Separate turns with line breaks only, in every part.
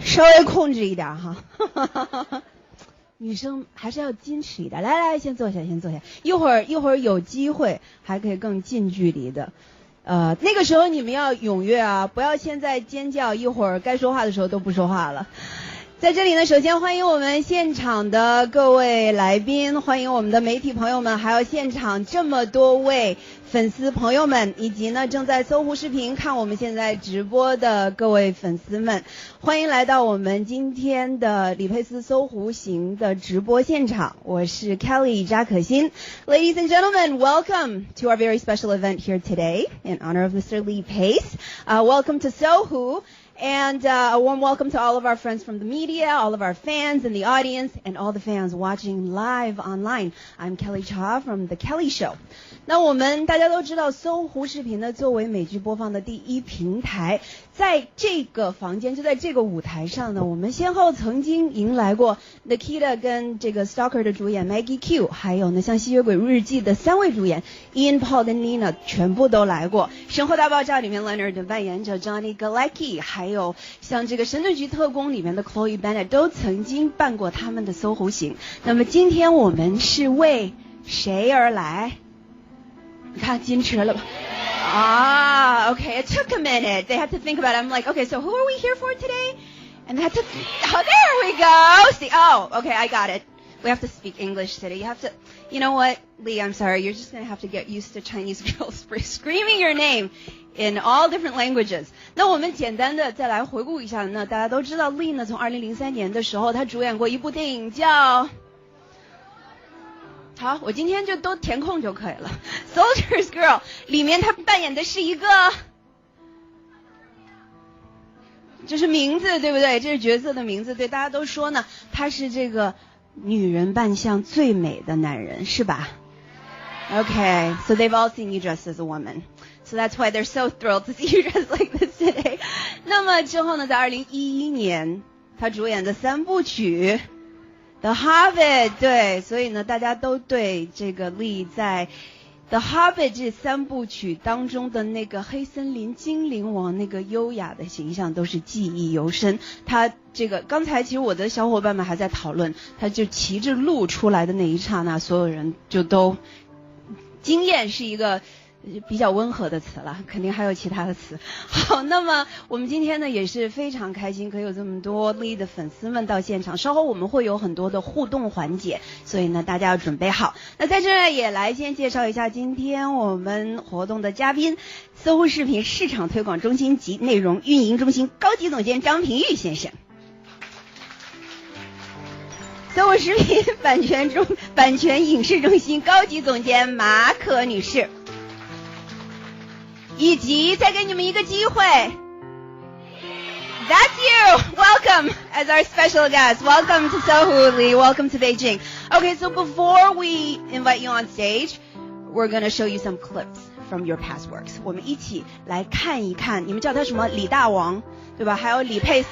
稍微控制一点哈。女生还是要矜持一点。来来，先坐下，先坐下。一会儿有机会还可以更近距离的。那个时候你们要踊跃啊，不要现在尖叫，一会儿该说话的时候都不说话了。在这里呢，首先欢迎我们现场的各位来宾，欢迎我们的媒体朋友们，还有现场这么多位粉丝朋友们，以及呢正在搜狐视频看我们现在直播的各位粉丝们，欢迎来到我们今天的李佩斯搜狐行的直播现场。我是 Kelly 扎可欣。Ladies and gentlemen, welcome to our very special event here today in honor of Mr. Lee Pace. Welcome to Sohu.And a warm welcome to all of our friends from the media, all of our fans in the audience, and all the fans watching live online. I'm Kelly Cha from The Kelly Show. 那我们大家都知道，搜狐视频呢作为美剧播放的第一平台，在这个房间，就在这个舞台上呢，我们先后曾经迎来过 Nikita 跟这个 Stalker 的主演 Maggie Q， 还有呢像吸血鬼日记的3位主演 Ian、Paul 跟 Nina 全部都来过。生活大爆炸里面 Leonard 的扮演者 Johnny Galecki， 还有像这个神盾局特工里面的 Chloe Bennett 都曾经办过他们的搜狐行。那么今天我们是为谁而来？你看矜持了吧？Okay, it took a minute. They had to think about it. I'm like, okay, so who are we here for today? And they had to, oh, there we go. See, okay, I got it. We have to speak English today. You have to, you know what, Lee, I'm sorry. You're just going to have to get used to Chinese girls screaming your name in all different languages. 那我们简单的再来回顾一下，那大家都知道 Lee 呢，从2003年的时候，他主演过一部电影叫，好，我今天就都填空就可以了。Soldier's Girl 里面他扮演的是一个，这是名字对不对？这是角色的名字，对，大家都说呢，他是这个女人扮相最美的男人，是吧？ Okay, so they've all seen you dressed as a woman. So that's why they're so thrilled to see you dressed like this today. 那么之后呢，在2011年，他主演的3部曲The Hobbit， 对，所以呢，大家都对这个 Lee 在 The Hobbit 这3部曲当中的那个黑森林精灵王那个优雅的形象都是记忆犹深。他这个刚才其实我的小伙伴们还在讨论，他就骑着鹿出来的那一刹那，所有人就都惊艳是一个比较温和的词了，肯定还有其他的词。好，那么我们今天呢也是非常开心，可以有这么多 Lee 的粉丝们到现场，稍后我们会有很多的互动环节，所以呢大家要准备好。那在这儿也来先介绍一下今天我们活动的嘉宾，搜狐视频市场推广中心及内容运营中心高级总监张平玉先生，搜狐视频版权影视中心高级总监马可女士，以及再给你们一个机会 That's you! Welcome as our special guest. Welcome to Sohu, Lee. Welcome to Beijing. Okay, so before we invite you on stage, we're going to show you some clips from your past works. 我们一起来看一看，你们叫他什么？李大王，对吧？还有李佩斯，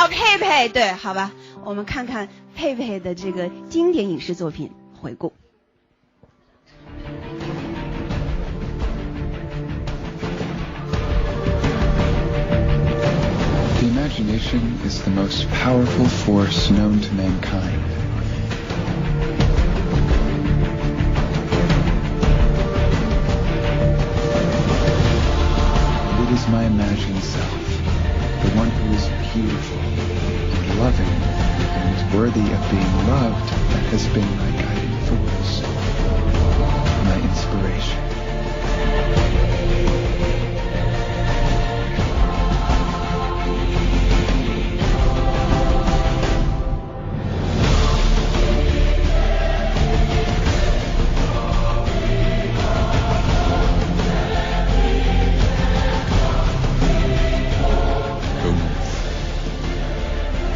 佩佩，对，好吧，我们看看佩佩的这个经典影视作品回顾。
The imagination is the most powerful force known to mankind. It is my imagined self, the one who is beautiful and loving and worthy of being loved, that has been my guiding force, my inspiration.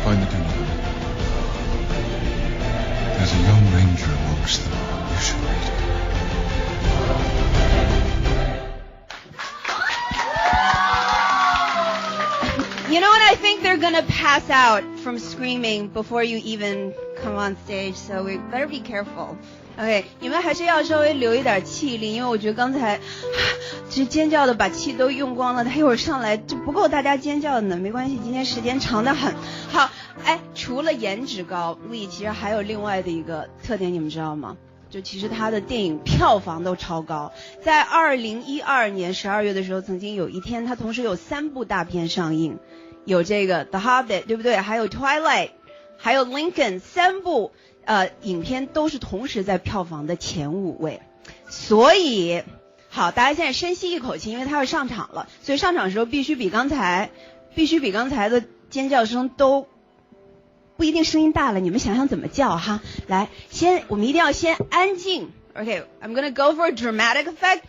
Find the kingdom. There's a young ranger amongst them. You should read it.
You know what? I think they're gonna pass out from screaming before you even come on stage, so we better be careful. OK， 你们还是要稍微留一点气力，因为我觉得刚才其实尖叫的把气都用光了，他一会儿上来就不够大家尖叫的呢。没关系，今天时间长得很。好，哎，除了颜值高，Lee其实还有另外的一个特点，你们知道吗？就其实他的电影票房都超高，在2012年12月的时候，曾经有一天他同时有3部大片上映，有这个 The Hobbit， 对不对？还有 Twilight， 还有 Lincoln， 3部影片都是同时在票房的前5位。所以好，大家现在深吸一口气，因为他要上场了，所以上场的时候必须比刚才的尖叫声都不一定声音大了，你们想想怎么叫哈。来，我们一定要先安静。Okay, I'm gonna go for a dramatic effect.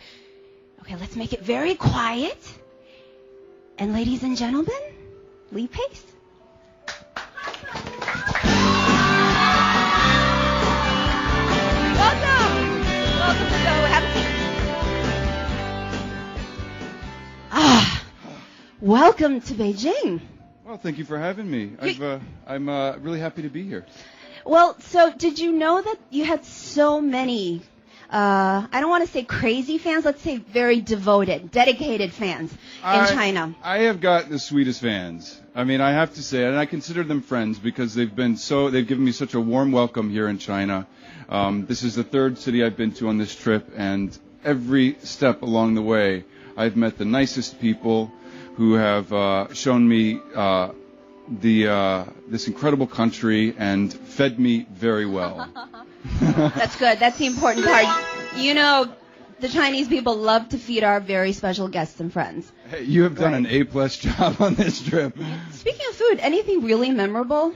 Okay, let's make it very quiet. And ladies and gentlemen, Lee Pace. Welcome to Soho. Have a seat. Welcome to Beijing.
Well, thank you for having me. I'm really happy to be here.
Well, so did you know that you had so many, I don't want to say crazy fans, let's say very devoted, dedicated fans in China?
I have got the sweetest fans. I mean, I have to say, and I consider them friends because they've given me such a warm welcome here in China. This is the 3rd city I've been to on this trip, and every step along the way, I've met the nicest people who have shown me this incredible country and fed me very well.
That's good. That's the important part. You know, the Chinese people love to feed our very special guests and friends.
Hey, you have done an A+ job on this trip.
Speaking of food, anything really memorable?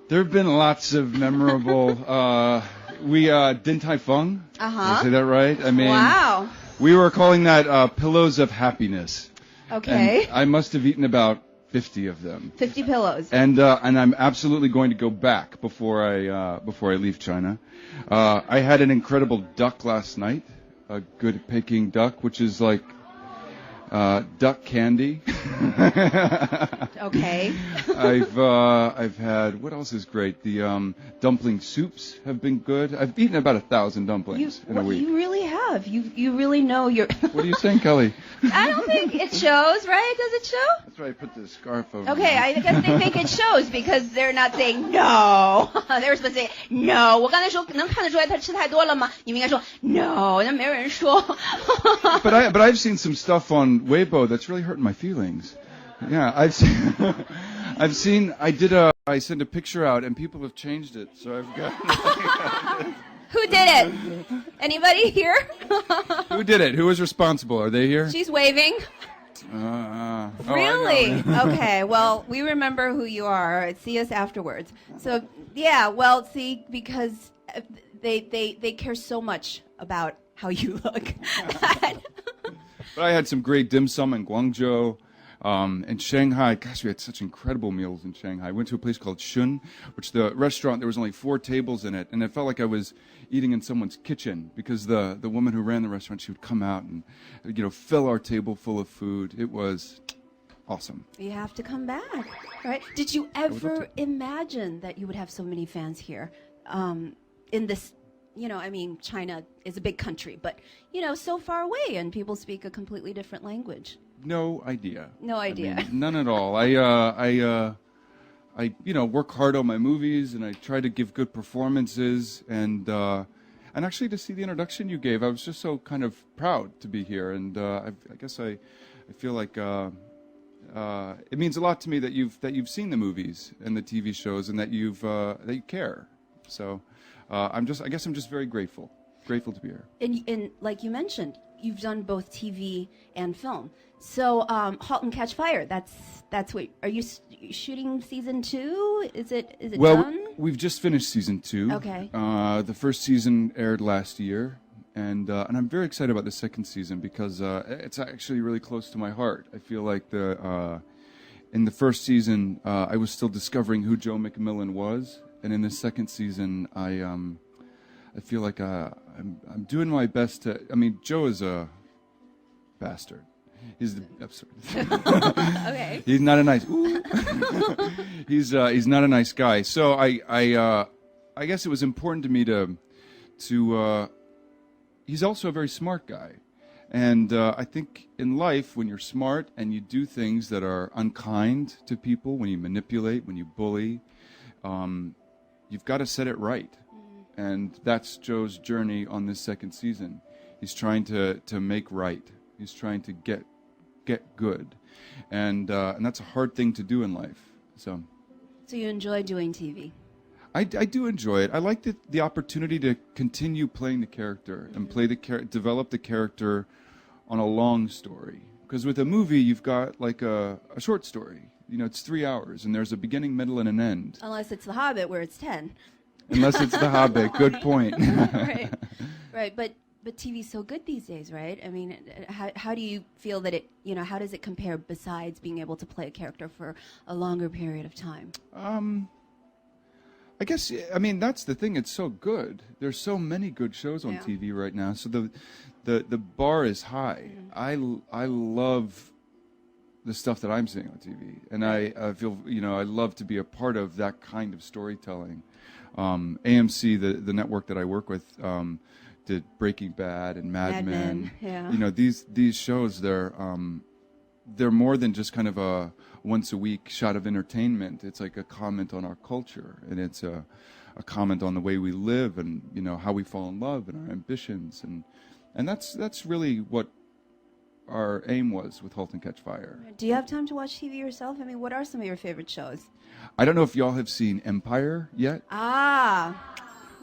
There have been lots of memorable. Din Tai Fung. Did I say that right? I mean,
wow.
We were calling that pillows of happiness.
Okay.
And I must have eaten about 50 of them.
50 pillows.
And I'm absolutely going to go back before I leave China. I had an incredible duck last night, a good Peking duck, which is like duck candy.
Okay.
I've had, what else is great? The dumpling soups have been good. I've eaten about 1,000 dumplings in a week.
You really have. You really know your.
What are you saying, Kelly?
I don't think it shows, right? Does it show?
That's why I put the scarf over.
Okay, I guess they think it shows because they're not saying no. They're supposed to say no. 我刚才说能看得出来他吃太多了吗？你们应该说 no， 那没有人说。
But I've seen some stuff on Weibo that's really hurting my feelings. Yeah, I sent a picture out and people have changed it, so I've got.
Who did it? Anybody here?
Who did it? Who was responsible? Are they here?
She's waving. Really? Okay, well, we remember who you are. All right, see us afterwards. So, yeah, well, see, because they care so much about how you look.
But I had some great dim sum in Guangzhou. In Shanghai, gosh, we had such incredible meals in Shanghai. I went to a place called Shun, which the restaurant, there was only 4 tables in it, and it felt like I was eating in someone's kitchen because the woman who ran the restaurant, she would come out and, fill our table full of food. It was awesome.
You have to come back, right? Did you ever imagine that you would have so many fans here in this, China is a big country, but, so far away and people speak a completely different language?
No idea.
No idea.
I mean, none at all. I work hard on my movies and I try to give good performances and actually to see the introduction you gave, I was just so kind of proud to be here and I guess I feel like it means a lot to me that you've seen the movies and the TV shows and that you care. So I guess I'm just very grateful to be here.
And like you mentioned, you've done both TV and film. So, *Halt and Catch Fire*. That's what. Are you shooting season 2? Is it done?
Well, we've just finished season 2.
Okay.
The first season aired last year, and I'm very excited about the second season because it's actually really close to my heart. I feel like in the first season I was still discovering who Joe McMillan was, and in the second season I feel like I'm doing my best to. I mean, Joe is a bastard. He's
okay.
He's not a nice. He's not a nice guy. So I guess it was important to me to he's also a very smart guy. And I think in life, when you're smart and you do things that are unkind to people, when you manipulate, when you bully, you've got to set it right. And that's Joe's journey on this second season. He's trying to make right. He's trying to get good. And that's a hard thing to do in life. So
you enjoy doing TV?
I do enjoy it. I like the opportunity to continue playing the character and develop the character on a long story. Because with a movie, you've got like a short story. You know, it's 3 hours, and there's a beginning, middle, and an end.
Unless it's The Hobbit, where it's 10.
Unless it's The Hobbit. Good point.
Right. But TV's so good these days, right? I mean, how do you feel that it, how does it compare besides being able to play a character for a longer period of time?
I guess, I mean, that's the thing. It's so good. There's so many good shows on TV right now. So the bar is high. I love the stuff that I'm seeing on TV. And I feel, I love to be a part of that kind of storytelling. AMC, the network that I work with, did Breaking Bad and Mad Men. Yeah. These shows, they're more than just kind of a once a week shot of entertainment. It's like a comment on our culture, and it's a comment on the way we live, and how we fall in love and our ambitions, and that's really what our aim was with *Halt and Catch Fire*.
Do you have time to watch TV yourself? I mean, what are some of your favorite shows?
I don't know if y'all have seen Empire yet.
Yeah.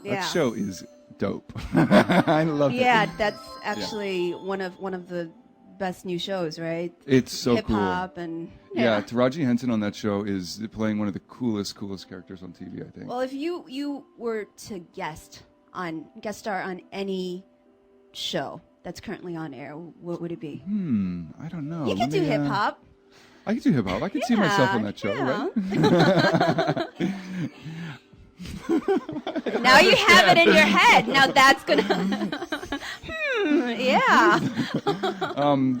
That show is dope. I love it.
Yeah, that's actually one of the best new shows, right?
It's so
Hip hop
cool.
And
Taraji Henson on that show is playing one of the coolest characters on TV, I think.
Well, if you were to guest star on any show that's currently on air, what would it be?
I don't know.
You could do hip hop.
I could do hip hop. I could see myself on that show, right?
Now you have it in your head. Now that's gonna. Yeah.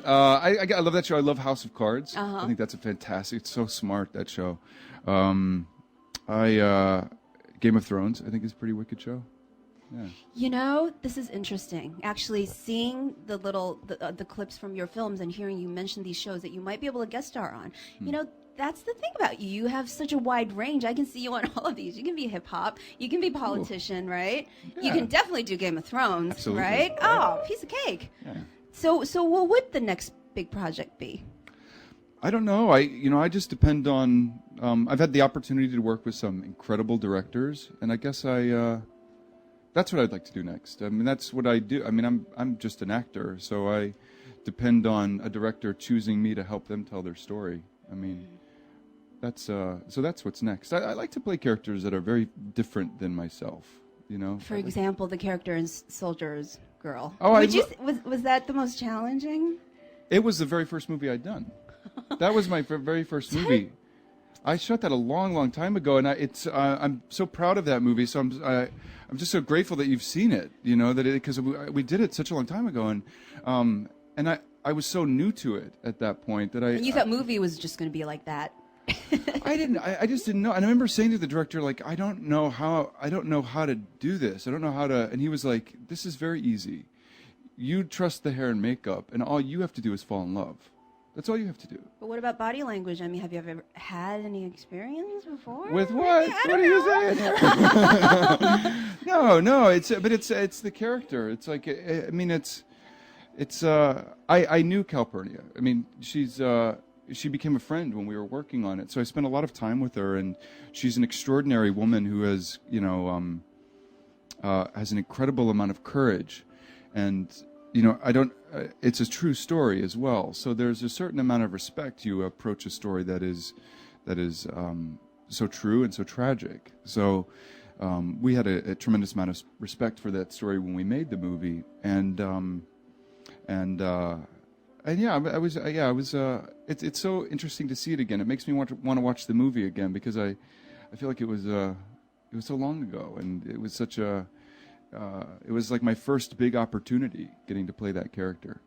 I love that show. I love House of Cards. I think that's a fantastic. It's so smart, that show. Game of Thrones, I think, is a pretty wicked show. Yeah.
This is interesting. Actually, seeing the clips from your films and hearing you mention these shows that you might be able to guest star on. That's the thing about you. You have such a wide range. I can see you on all of these. You can be hip hop. You can be politician, right? Yeah. You can definitely do Game of Thrones,
absolutely.
Right? Oh, piece of cake. Yeah. So what would the next big project be?
I don't know. I just depend on. I've had the opportunity to work with some incredible directors, and I guess that's what I'd like to do next. I mean, that's what I do. I mean, I'm just an actor, so I depend on a director choosing me to help them tell their story. I mean, that's what's next. I like to play characters that are very different than myself.
For example, the character in Soldier's Girl.
Oh,
was that the most challenging?
It was the very first movie I'd done. That was my very first movie. I shot that a long time ago, and I'm so proud of that movie. So I'm just so grateful that you've seen it. Because we did it such a long time ago, and I was so new to it at that point that
And you thought movie was just going to be like that.
I just didn't know. And I remember saying to the director, like, I don't know how to do this. I don't know how to. And he was like, this is very easy. You trust the hair and makeup, and all you have to do is fall in love. That's all you have to do.
But what about body language? I mean, have you ever had any experience before?
With what? What are you saying? No. It's the character. It's like, I mean, I knew Calpurnia. I mean, she became a friend when we were working on it. So I spent a lot of time with her, and she's an extraordinary woman who has, has an incredible amount of courage, and it's a true story as well. So there's a certain amount of respect. You approach a story that is so true and so tragic. So we had a tremendous amount of respect for that story when we made the movie, and yeah, I was. It's so interesting to see it again. It makes me want to watch the movie again, because I feel like it was so long ago, and it was such a. It was like my first big opportunity getting to play that character.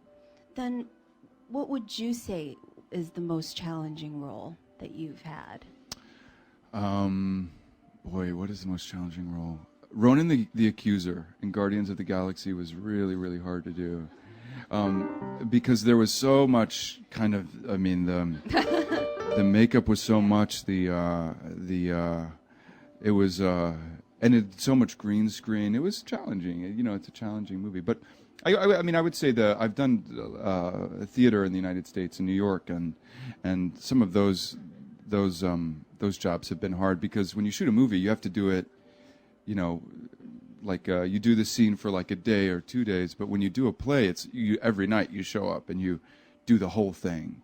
Then, what would you say is the most challenging role that you've had?
Boy, what is the most challenging role? Ronan the Accuser in Guardians of the Galaxy was really, really hard to do. Because there was so much kind of, I mean, the makeup was so much, it was, and it so much green screen. It was challenging. You know, it's a challenging movie. But I mean, I would say that I've done theater in the United States, in New York, and some of those jobs have been hard because when you shoot a movie, you have to do it, you know, like you do the scene for like a day or 2 days. But when you do a play, it's every night you show up and you do the whole thing,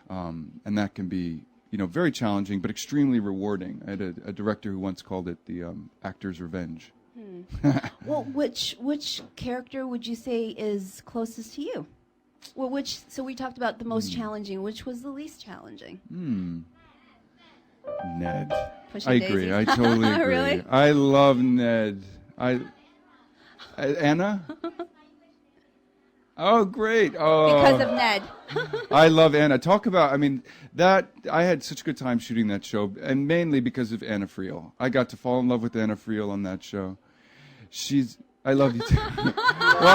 and that can be, you know, very challenging but extremely rewarding. I had a director who once called it the actor's revenge.
Well, which character would you say is closest to you? Well, so we talked about the most challenging. Which was the least challenging?
Ned.
Pushing
I
daisies?
agree. I totally agree.
Really?
I love Ned. Anna? Oh, great. Oh.
Because of Ned.
I love Anna. Talk about, I mean, I had such a good time shooting that show, and mainly because of Anna Friel. I got to fall in love with Anna Friel on that show. I love you too. Well,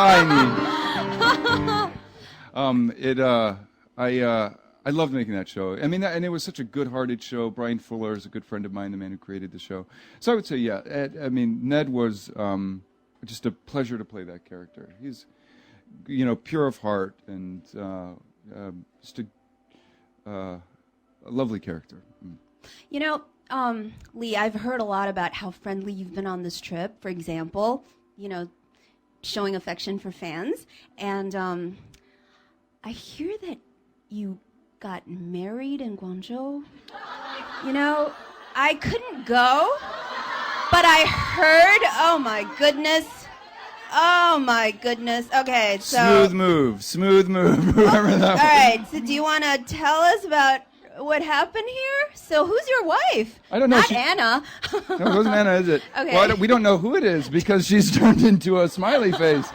I loved making that show. I mean, and it was such a good-hearted show. Brian Fuller is a good friend of mine, the man who created the show. So I would say, yeah, I mean, Ned was just a pleasure to play that character. He's, you know, pure of heart and just a lovely character.
You know, Lee, I've heard a lot about how friendly you've been on this trip. For example, you know, showing affection for fans. And I hear that you got married in Guangzhou. You know, I couldn't go, but I heard, oh my goodness. Oh my goodness. Okay, so
Smooth move. Remember that one?
all right, so do you want to tell us about what happened here? So who's your wife?
I don't know.
Not Anna.
No, it wasn't Anna, is it?
Okay.
Well, we don't know who it is because she's turned into a smiley face.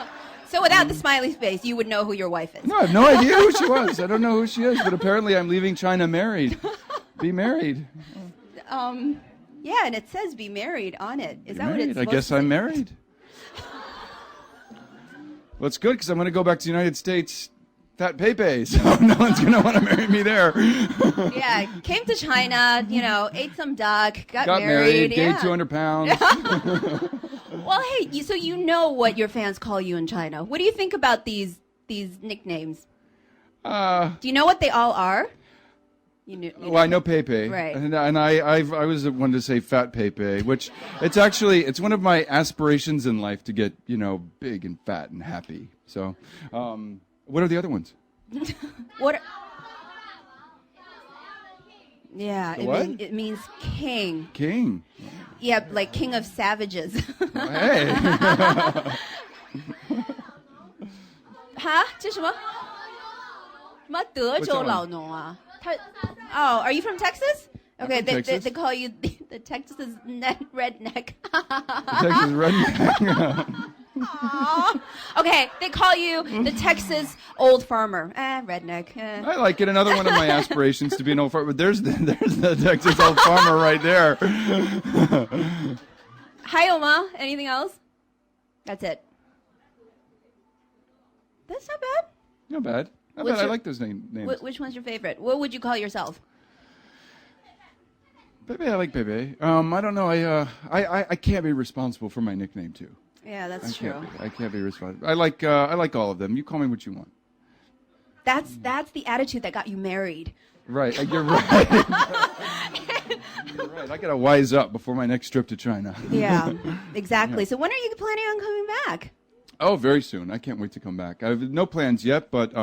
So without the smiley face, you would know who your wife is.
No, I have no idea who she was. I don't know who she is, but apparently I'm leaving China married. Be married.
Yeah, and it says be married on it. Is that what it's
I guess I'm married. Well, it's good because I'm going to go back to the United States, fat Pepe, so no one's going to want to marry me there.
Yeah, came to China, you know, ate some duck, got
married,
yeah.
gained 200 pounds.
Well, hey, so you know what your fans call you in China. What do you think about these nicknames? Do you know what they all are?
Well, I know Pepe,
right?
And I was the one to say Fat Pepe, which it's one of my aspirations in life to get, you know, big and fat and happy. So, what are the other ones?
What? Yeah, it means king.
King.
Yeah, like king of savages.
Hey.
哈，这什么？什么德州老农啊？Oh, are you from Texas? Okay, they call you the Texas redneck.
Texas redneck.
Okay, they call you the Texas old farmer. Redneck.
I like it. Another one of my aspirations to be an old farmer. There's the Texas old farmer right there.
还有吗? Anything else? That's it. That's not bad.
Not bad. Not bad. I like those names.
Which one's your favorite? What would you call yourself?
Pepe, I like Pepe. I don't know. I can't be responsible for my nickname too.
Yeah, that's true.
I can't be responsible. I like all of them. You call me what you want.
That's the attitude that got you married.
Right. You're right. You're right. I gotta wise up before my next trip to China.
Yeah, exactly.
Yeah.
So when are you planning on coming back?
Oh, very soon. I can't wait to come back. I have no plans yet, but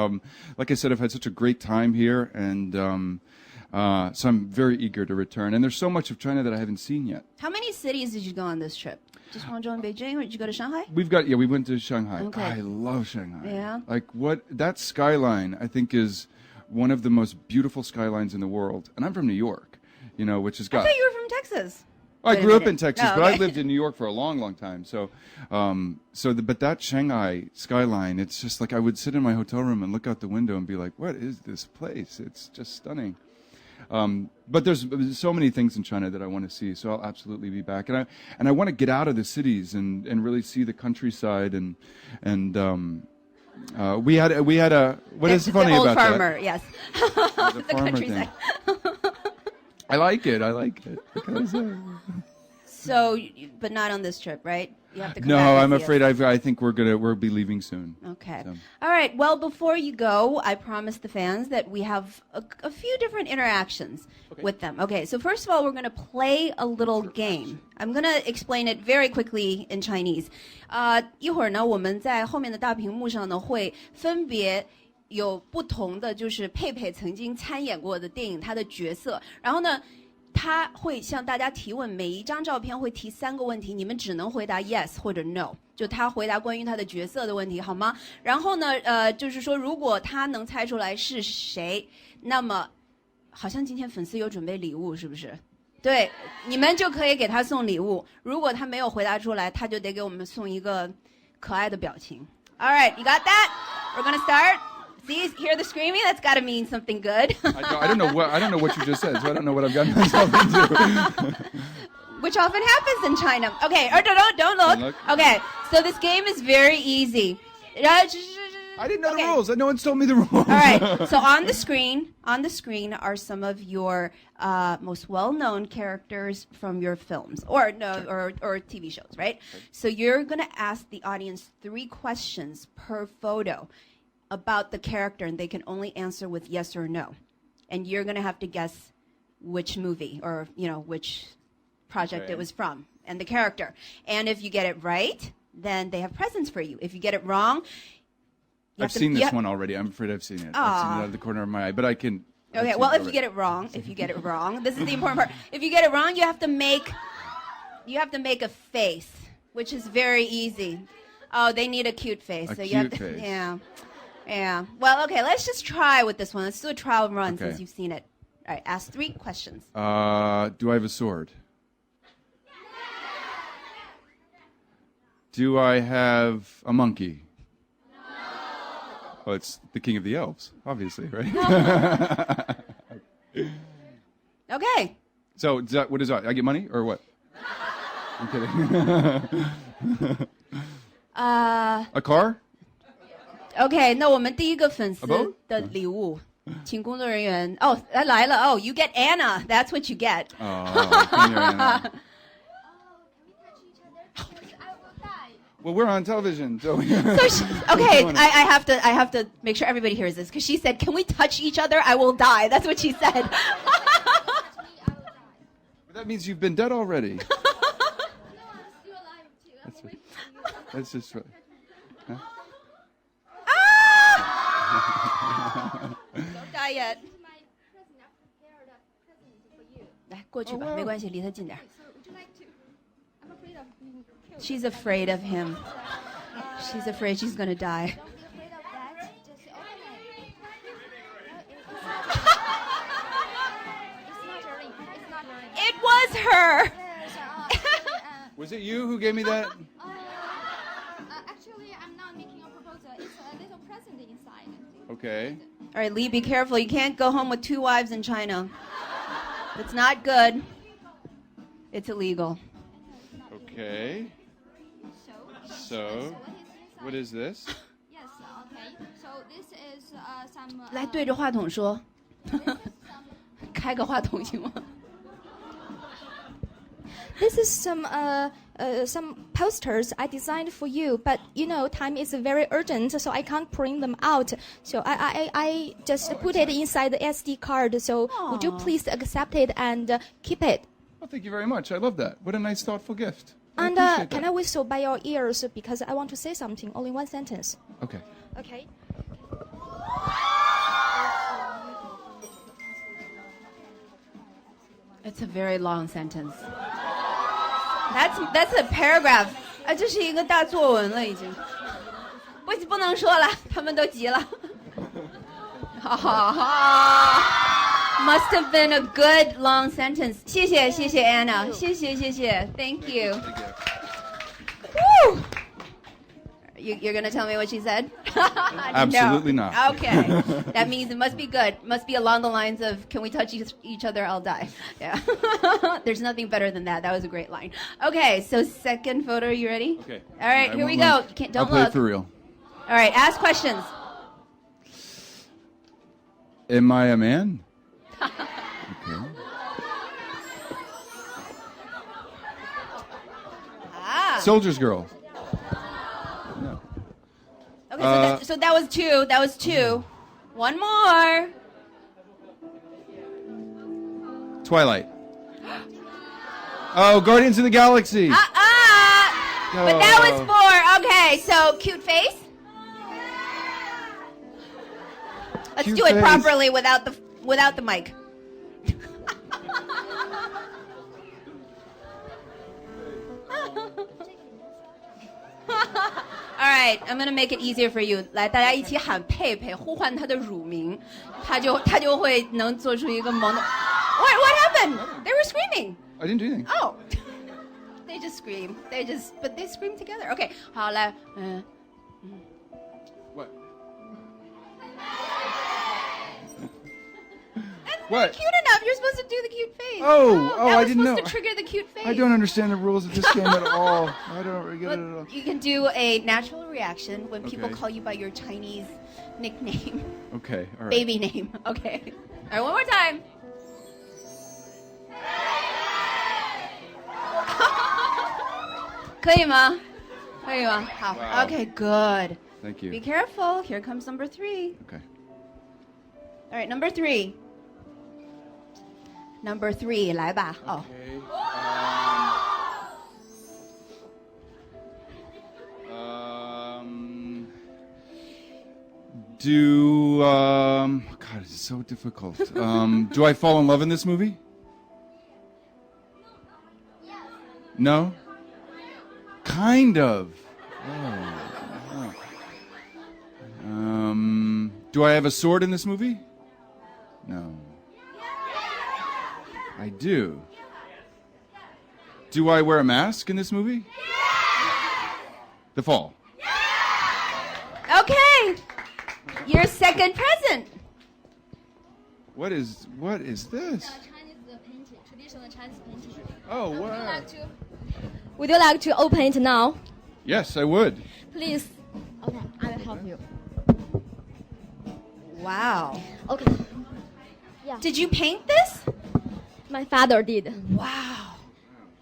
like I said, I've had such a great time here, and so I'm very eager to return. And there's so much of China that I haven't seen yet.
How many cities did you go on this trip? Just Guangzhou and Beijing, or did you go to Shanghai?
We went to Shanghai.
Okay.
I love Shanghai.
Yeah.
Like that skyline, I think, is one of the most beautiful skylines in the world. And I'm from New York, you know, which has got.
I thought you were from Texas.
I grew up in Texas,
Oh,
but I
okay.
lived in New York for a long, long time. So, but that Shanghai skyline, it's just like I would sit in my hotel room and look out the window and be like, "What is this place? It's just stunning." But there's so many things in China that I want to see, so I'll absolutely be back. And I want to get out of the cities and really see the countryside and we had a what is funny about that?
The old farmer, yes. The countryside.
I like it because,
So, but not on this trip, right? You have to come
no,
back
I'm
and see
afraid
us.
I think we'll be leaving soon.
Okay.
So.
All right. Well, before you go, I promised the fans that we have a few different interactions with them. Okay. So first of all, we're going to play a little game. I'm going to explain it very quickly in Chinese. 一会儿呢，我们在后面的大屏幕上呢，会分别有不同的，就是佩佩曾经参演过的电影，她的角色。然后呢，他会向大家提问，每一张照片会提3个问题，你们只能回答 yes 或者 no， 就他回答关于他的角色的问题，好吗？然后呢，就是说如果他能猜出来是谁，那么好像今天粉丝有准备礼物，是不是？对，你们就可以给他送礼物。如果他没有回答出来，他就得给我们送一个可爱的表情。All right, you got that? We're gonna start. See, hear the screaming? That's got to mean something good.
I don't know what you just said, so I don't know what I've gotten myself into.
Which often happens in China. Okay, or don't look. Okay, so this game is very easy.
I didn't know the rules. No one's told me the rules.
All right. So on the screen are some of your most well-known characters from your films or TV shows, right? So you're going to ask the audience 3 questions per photo about the character, and they can only answer with yes or no. And you're going to have to guess which movie or, which project it was from and the character. And if you get it right, then they have presents for you. If you get it wrong,
I've seen this one already. I'm afraid I've seen it. I've seen it out of the corner of my eye, but I can.
Okay, well, if you get it wrong, this is the important part. If you get it wrong, you have to make a face, which is very easy. Oh, they need a cute face.
A
so you
cute
have to,
face.
Yeah. Well, okay, let's just try with this one. Let's do a trial run
Okay.
since you've seen it. All right, ask 3 questions.
Do I have a sword? Do I have a monkey? Well, it's the king of the elves, obviously, right?
Okay.
So, what is that? I get money or what? I'm kidding. A car?
Okay, 那我们第一个粉丝
A boat?
的礼物，请工作人员来了哦 you get Anna, that's what you get.
Oh, come here, Anna. Well, we're on television, so.
Okay, I have to make sure everybody hears this because she said, "Can we touch each other? I will die." That's what she said.
But that means you've been dead already. That's just right. Huh?
Don't die yet. 来，过去吧，没关系，离他近点。She's afraid of him. She's afraid she's gonna die. It was her.
Was it you who gave me that?
Actually, I'm not making a proposal. It's a little present inside.
Okay.
All right, Lee, be careful. You can't go home with 2 wives in China. It's not good. It's illegal.
Okay. So, what is this?
Yes, okay. So this is some.
来对着话筒说，开个话筒行吗？
This is some posters I designed for you, but time is very urgent, so I can't print them out. So I just put it inside the SD card. So would you please accept it and keep it?
Well, thank you very much. I love that. What a nice, thoughtful gift.
And
appreciate
can
that.
I whistle by your ears because I want to say something, only 1 sentence.
Okay.
Okay.
It's a very long sentence. That's a paragraph. 这是一个大作文了已经。不能说了，他们都急了。Must have been a good long sentence. 谢谢 Anna. 谢谢 Thank you. Woo!
You're gonna tell me what she said?
Absolutely
No.
not.
Okay. That means it must be good. It must be along the lines of, can we touch each other, I'll die. Yeah. There's nothing better than that. That was a great line. Okay, so second photo, you ready?
Okay.
All right, here we go.
I'll
Don't
play
look.
it for real.
All right, ask questions.
Am I a man? Okay. Soldier's Girl. No.
Okay, so that was two. That was two. One more.
Twilight. Oh, Guardians of the Galaxy.
But that was four. Okay, so cute face. Let's
Cute
do it
face.
properly without the mic. All right, I'm gonna make it easier for you. 来，大家一起喊佩佩，呼唤她的乳名，她就会能做出一个萌的。What happened? They were screaming.
I didn't do anything.
Oh, they just scream. But they scream together. Okay, 好来，What? That's
What?
not cute enough. You're supposed to do the cute face.
Oh,
that
I
was
didn't
supposed
know.
to trigger the cute face.
I don't understand the rules of this game at all. I don't get it at all.
But you can do a natural reaction when people
Okay.
call you by your Chinese nickname,
Okay, all right.
baby name. Okay. All right, one more time. Can you?
Wow.
Okay, good.
Thank
Be
you.
careful. Here comes number 3.
Okay.
All right, number 3. Number 3, 来吧. Oh.
God, it's so difficult. Do I fall in love in this movie? No? Kind of. Oh. Do I have a sword in this movie? No. I do. Do I wear a mask in this movie? The Fall.
Okay. Your second present.
What is this?
Chinese painting, traditional Chinese painting.
Oh, wow.
Would you like to open it now?
Yes, I would.
Please. Okay, I will help you.
Wow.
Okay.
Did you paint this?
My father did.
Wow.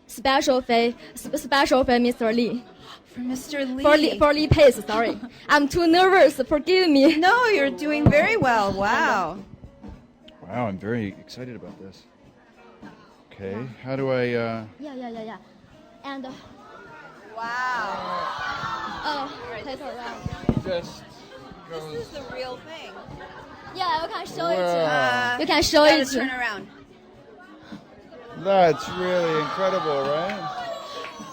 Special for Mr. Lee.
For Mr. Lee.
For Lee Pace, sorry. I'm too nervous. Forgive me.
No, you're doing very well. Wow.
Wow, I'm very excited about this. Okay, how do I,
Yeah. And
Wow.
take it around.
just
This is the real thing.
Yeah, you can show it.
Wow.
You can show
Gotta
it.
turn around.
That's really incredible, right?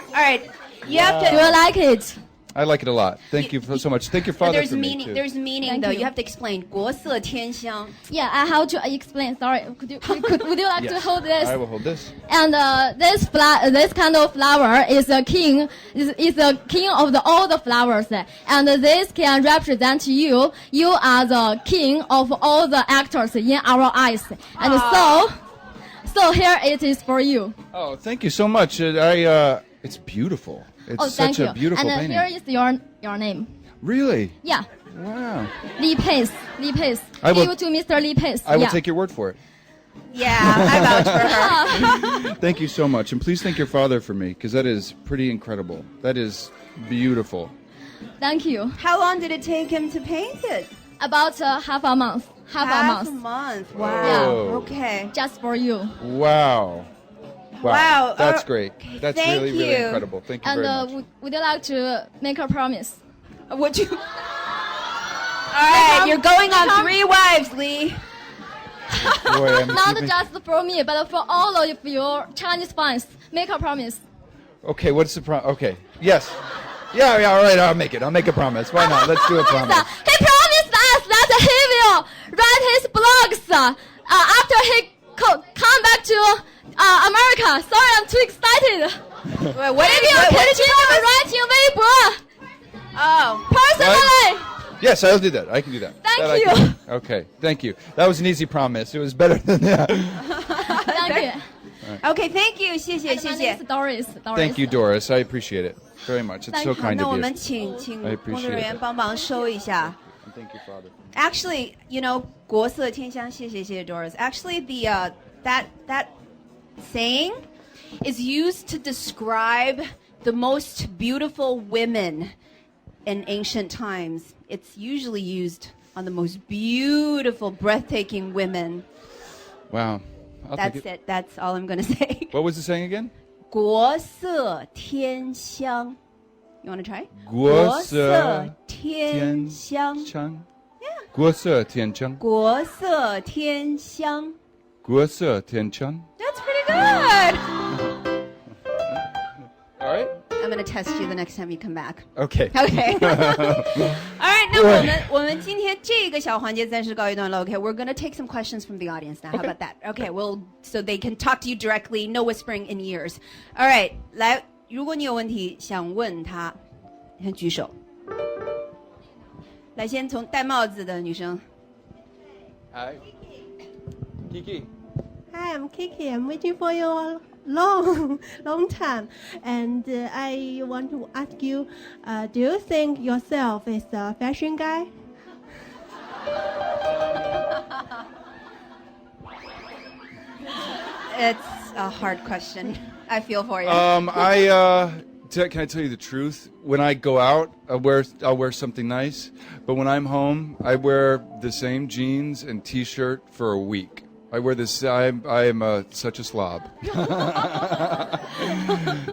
All right. You have
Do
to.
you like it?
I like it a lot. Thank you so much. Thank your father
There's
for me,
meaning.
too.
There's meaning
Thank
though.
you.
You have to explain. 国色天香.
Yeah, I have to explain. Sorry. Would you like to
Yes.
hold this?
I will hold this.
And this kind of flower is a king, is the king of all the flowers. And this can represent you. You are the king of all the actors in our eyes. And so here it is for you.
Oh, thank you so much. It's beautiful. It's
Oh, thank
such
you.
a beautiful
and
painting.
here is your name.
Really?
Yeah,
Wow.
Lee Pace. Lee Pace.
I will-
Give to Mr. Lee Pace.
I will
yeah.
take your word for it.
Yeah, I vouch for her.
Thank you so much. And please thank your father for me, because that is pretty incredible. That is beautiful.
Thank you.
How long did it take him to paint it?
About half a month. Half a month.
Wow.
Whoa.
Okay.
Just for you.
Wow.
Wow,
That's great. That's
thank
really, really
you.
incredible. Thank you
And
very much.
would you like to make a promise?
Would you? All right, you're going on 3 wives, Lee.
Boy, I'm
Not
keeping-
just for me, but for all of your Chinese fans. Make a promise.
Okay, what's the promise? Okay. Yes. Yeah, all right, I'll make it. I'll make a promise. Why not? Let's do a promise.
He promised us that he will write his blogs after he come back to America. Sorry, I'm too excited.
What
Maybe I continue writing Weibo.
Oh.
Personally,
Yes, I'll do that. I can do that.
Thank
That I
you.
can do. Okay, thank you. That was an easy promise. It was better than that.
thank you.
Okay, thank you. 谢谢
And
谢
my
谢
name is Doris.
Thank you, Doris. I appreciate it very much. It's so
Thank you.
好，
kind
那
of
我
you.
们请
I
工作
appreciate
人员
it.
帮忙收一下。
Thank you, Father.
Actually, you know, 国色天香，谢谢 Doris. Actually, the that saying is used to describe the most beautiful women in ancient times. It's usually used on the most beautiful, breathtaking women.
Wow. I'll
That's
take it.
it. That's all I'm going to say.
What was the saying again?
国色天香. You want to try?
国色
天香.
香.国色天香.
国色天香.
国色天香.
That's pretty good.
All right.
I'm going to test you the next time you come back.
Okay.
Okay. All right. 那我们今天这个小环节暂时告一段落. Okay, we're going to take some questions from the audience now. How about that? Okay, so they can talk to you directly, no whispering in ears. All right. 来，如果你有问题想问他，先举手。来，先从戴帽子的女生。
Hi. Kiki.
Hi, I'm Kiki. I'm waiting for you a long time. And I want to ask you, do you think yourself is a fashion guy?
It's a hard question. I feel for you.
Can I tell you the truth? When I go out, I'll wear something nice. But when I'm home, I wear the same jeans and T-shirt for a week. I wear this. I am such a slob.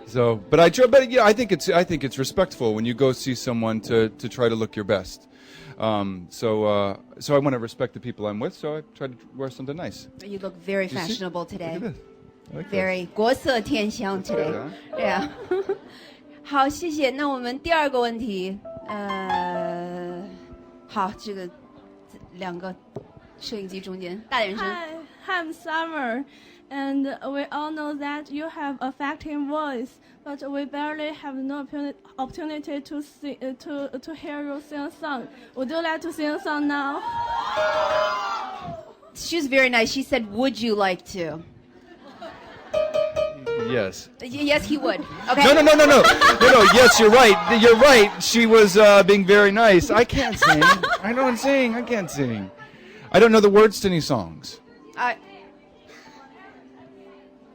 So, but I try. But yeah, I think it's respectful when you go see someone to try to look your best. So I want to respect the people I'm with. So I try to wear something nice.
You look very
Do you see?
fashionable today.
Look at this. I like
Very 国色天香 today. Yeah. 好，谢谢。那我们第二个问题，好，这个两个摄影机中间，大点声。
Hi, I'm Summer, and we all know that you have a affecting voice, but we barely have no opportunity to sing, to hear you sing a song. Would you like to sing a song now?
She's very nice. She said, "Would you like to?"
Yes.
Yes, he would. Okay.
No. Yes, you're right. You're right. She was being very nice. I can't sing. I don't sing. I can't sing. I don't know the words to any songs.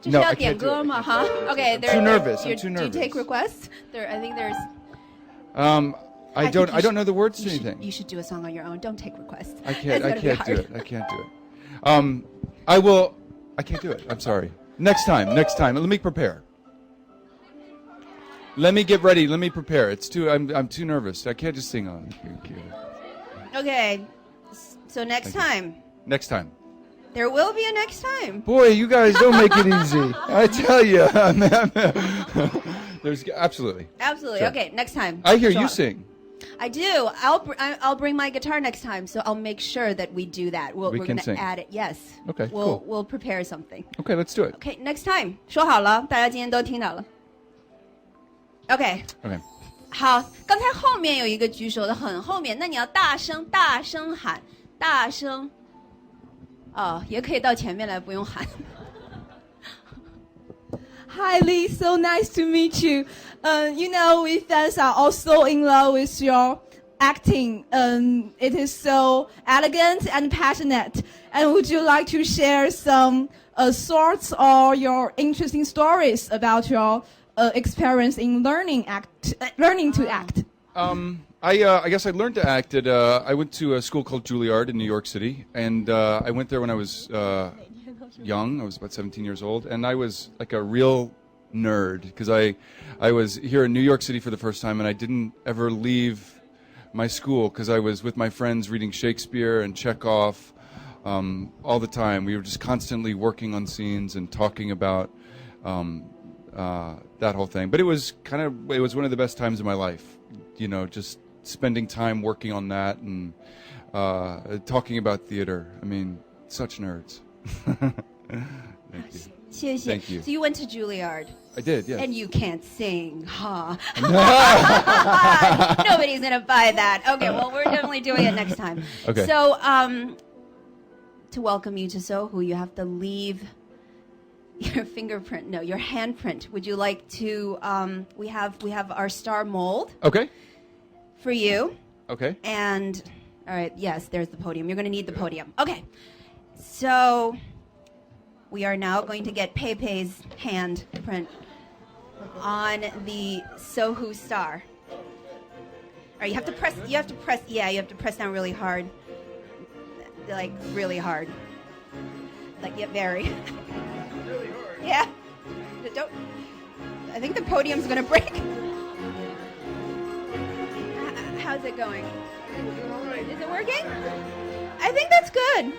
这是
No,
要
I
点
can't do
歌
it.
吗？哈 Okay.
Too nervous. I'm
Do
too
you take
nervous.
requests? I think there's.
I
think
don't know the words to
You
anything.
should do a song on your own. Don't take requests.
I can't.
That's
I
gonna be
can't do
hard.
it. I can't do it. I will. I can't do it. I'm sorry. Next time. Let me prepare. Let me get ready. Let me prepare. I'm too nervous. I can't just sing on.
Okay. So next time.
Next time.
There will be a next time.
Boy, you guys don't make it easy. I tell you. There's absolutely.
Absolutely.
Sure.
Okay, next time.
I hear
Sure.
you sing.
I do. I'll bring my guitar next time, so I'll make sure that we do that.
We
We're
can
gonna
sing.
add it. Yes.
Okay,
We'll
cool.
we'll prepare something.
Okay, let's do it.
Okay, next time. 说好了，大家今天都听到了。Okay.
Okay.
好，刚才后面有一个举手的很后面，那你要大声喊，大声。哦，也可以到前面来，不用喊。
Hi, Lee. So nice to meet you. You know, we fans are also in love with your acting. It is so elegant and passionate. And would you like to share some thoughts or your interesting stories about your experience in learning to act?
I guess I learned to act at. I went to a school called Juilliard in New York City, and I went there when I was young. I was about 17 years old, and I was like a real nerd because I was here in New York City for the first time, and I didn't ever leave my school because I was with my friends reading Shakespeare and Chekhov all the time. We were just constantly working on scenes and talking about that whole thing. But it was one of the best times of my life. You know, just spending time working on that and talking about theater. I mean, such nerds. Thank you.
谢谢。
Thank you.
So you went to Juilliard.
I did, yeah.
And you can't sing, huh? Nobody's gonna buy that. Okay, well, we're definitely doing it next time.
Okay.
So, to welcome you to Sohu, you have to leave your fingerprint, no, your handprint. Would you like to? We have our star mold
Okay.
for you.
Okay.
And all right, yes, there's the podium. You're gonna need the podium. Okay. So we are now going to get Pepe's handprint on the Sohu star. All right, you have to press, yeah, you have to press down really hard. Like, really hard. Like, yeah, very. Really hard? Yeah. Don't, I think the podium's gonna break. How's it going? Is it working? I think that's good.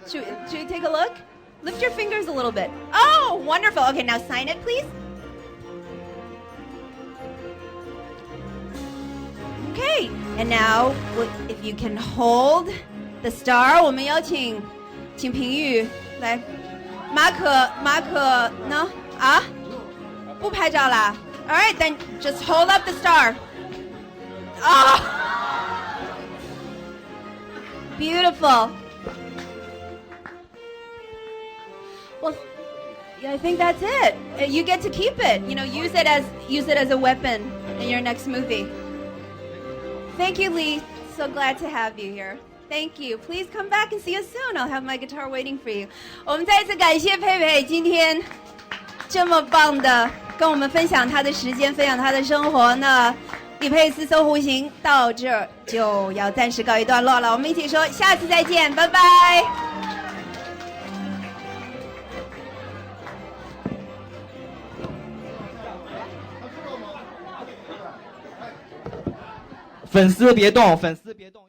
Should we take a look? Lift your fingers a little bit. Oh, wonderful. Okay, now sign it, please. Okay, and now if you can hold the star, 我们邀请评语来。马可呢？啊？不拍照啦？ All right, then just hold up the star. Oh, beautiful. Well, yeah, I think that's it. You get to keep it. You know, use it as a weapon in your next movie. Thank you, Lee. So glad to have you here. Thank you. Please come back and see us soon. I'll have my guitar waiting for you. 我们再一次感谢佩佩今天这么棒的跟我们分享她的时间，分享她的生活呢。李佩斯搜狐行到这儿就要暂时告一段落了，我们一起说下次再见，拜拜。
粉丝别动，粉丝别动。